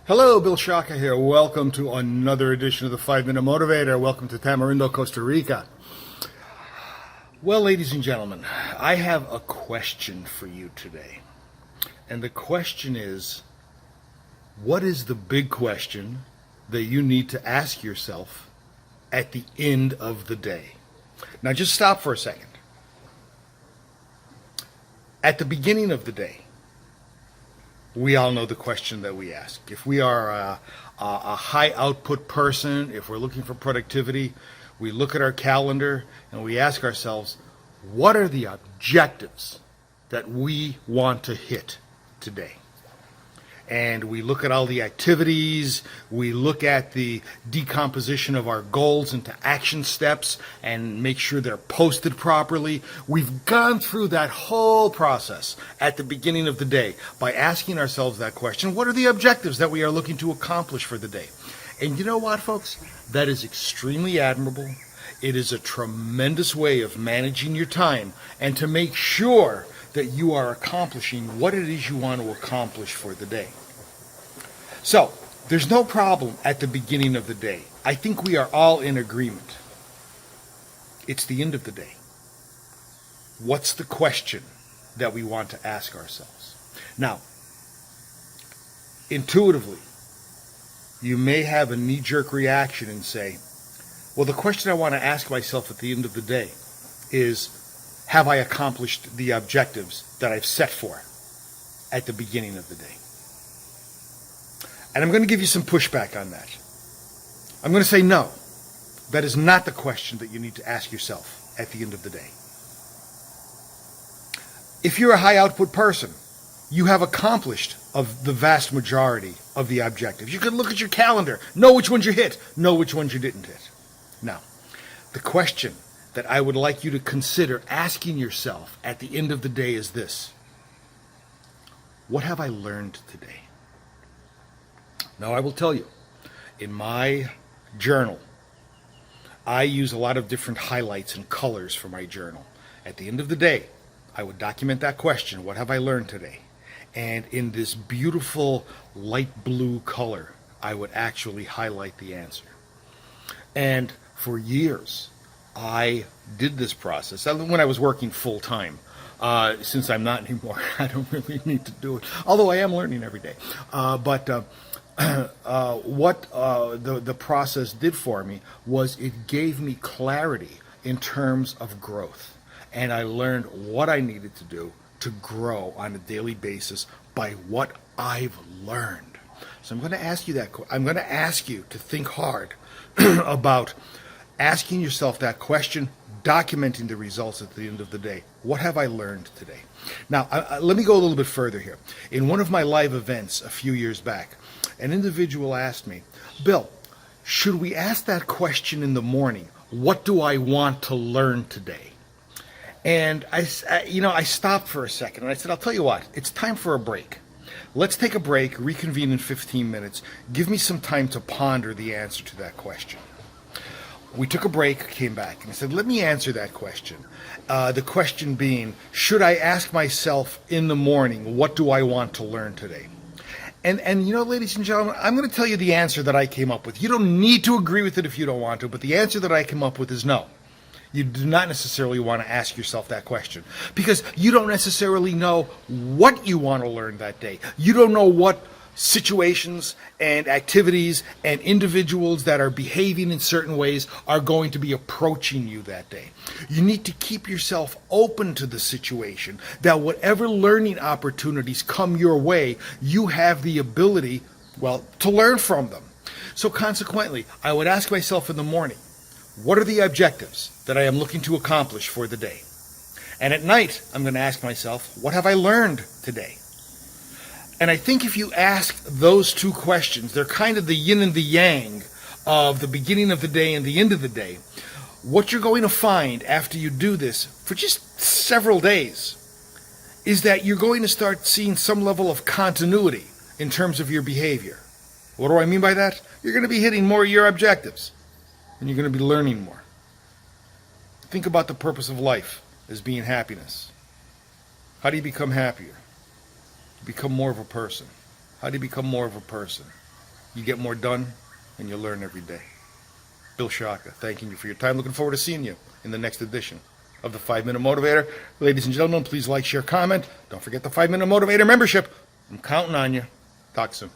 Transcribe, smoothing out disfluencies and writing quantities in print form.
Hello, Bill Shaka here. Welcome to another edition of the 5 Minute Motivator. Welcome to Tamarindo, Costa Rica. Well, ladies and gentlemen, I have a question for you today. And the question is, what is the big question that you need to ask yourself at the end of the day? Now, just stop for a second. At the beginning of the day, we all know the question that we ask. If we are a high output person, if we're looking for productivity, we look at our calendar and we ask ourselves, what are the objectives that we want to hit today? And we look at all the activities, we look at the decomposition of our goals into action steps and make sure they're posted properly. We've gone through that whole process at the beginning of the day by asking ourselves that question, what are the objectives that we are looking to accomplish for the day? And you know what, folks? That is extremely admirable. It is a tremendous way of managing your time and to make sure that you are accomplishing what it is you want to accomplish for the day. So, there's no problem at the beginning of the day. I think we are all in agreement. It's the end of the day. What's the question that we want to ask ourselves? Now, intuitively, you may have a knee-jerk reaction and say, well, the question I want to ask myself at the end of the day is, have I accomplished the objectives that I've set for at the beginning of the day? And I'm going to give you some pushback on that. I'm going to say no. That is not the question that you need to ask yourself at the end of the day. If you're a high output person, you have accomplished of the vast majority of the objectives. You can look at your calendar, know which ones you hit, know which ones you didn't hit. Now, the question that I would like you to consider asking yourself at the end of the day is this: what have I learned today? Now, I will tell you, in my journal, I use a lot of different highlights and colors for my journal. At the end of the day, I would document that question, what have I learned today? And in this beautiful light blue color, I would actually highlight the answer. And for years, I did this process when I was working full time. Since I'm not anymore, I don't really need to do it. Although I am learning every day. What the process did for me was it gave me clarity in terms of growth. And I learned what I needed to do to grow on a daily basis by what I've learned. So I'm going to ask you that. I'm going to ask you to think hard about asking yourself that question, documenting the results at the end of the day. What have I learned today? Now, let me go a little bit further here. In one of my live events a few years back, an individual asked me, Bill, should we ask that question in the morning? What do I want to learn today? And I stopped for a second and I said, I'll tell you what, it's time for a break. Let's take a break, reconvene in 15 minutes. Give me some time to ponder the answer to that question. We took a break, came back, and I said, let me answer that question. The question being, should I ask myself in the morning, what do I want to learn today? And ladies and gentlemen, I'm going to tell you the answer that I came up with. You don't need to agree with it if you don't want to, but the answer that I came up with is no. You do not necessarily want to ask yourself that question because you don't necessarily know what you want to learn that day. You don't know what situations and activities and individuals that are behaving in certain ways are going to be approaching you that day. You need to keep yourself open to the situation that whatever learning opportunities come your way, you have the ability, to learn from them. So consequently, I would ask myself in the morning, what are the objectives that I am looking to accomplish for the day? And at night, I'm going to ask myself, what have I learned today? And I think if you ask those two questions, they're kind of the yin and the yang of the beginning of the day and the end of the day. What you're going to find after you do this for just several days is that you're going to start seeing some level of continuity in terms of your behavior. What do I mean by that? You're going to be hitting more of your objectives, and you're going to be learning more. Think about the purpose of life as being happiness. How do you become happier? You become more of a person. How do you become more of a person? you get more done, and you learn every day. Bill Shaka, thanking you for your time. Looking forward to seeing you in the next edition of the 5-Minute Motivator. Ladies and gentlemen, please like, share, comment. Don't forget the 5-Minute Motivator membership. I'm counting on you. Talk soon.